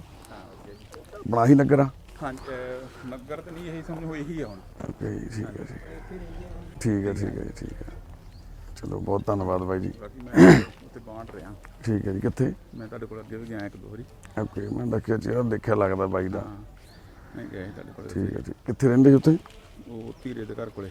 ਬਣਾ ਹੀ ਨਗਰ ਆ? ਹਾਂਜੀ ਨਗਰ ਤਾਂ ਨਹੀਂ, ਇਹੀ ਸਮਝ ਹੋਈ ਹੀ ਆ ਹੁਣ। ਓਕੇ ਜੀ, ਠੀਕ ਹੈ ਜੀ, ਠੀਕ ਹੈ ਜੀ, ਠੀਕ ਹੈ। ਚਲੋ ਬਹੁਤ ਧੰਨਵਾਦ ਬਾਈ ਜੀ। ਬਾਕੀ ਮੈਂ ਉੱਥੇ ਬਾਂਟ ਰਿਹਾ। ਠੀਕ ਹੈ ਜੀ। ਕਿੱਥੇ? ਮੈਂ ਤੁਹਾਡੇ ਕੋਲ ਅੱਗੇ ਵੀ ਗਿਆ ਇੱਕ ਦੋ ਵਾਰੀ। ਓਕੇ, ਮੈਂ ਦੇਖਿਆ ਚਿਹਰਾ ਦੇਖਿਆ ਲੱਗਦਾ ਬਾਈ ਦਾ। ਮੈਂ ਗਿਆ ਸੀ ਤੁਹਾਡੇ ਕੋਲ। ਠੀਕ ਹੈ ਜੀ। ਕਿੱਥੇ ਰਹਿੰਦੇ ਜੀ ਉੱਥੇ? ਉਹ ਧੀਰੇ ਦੇ ਘਰ ਕੋਲੇ।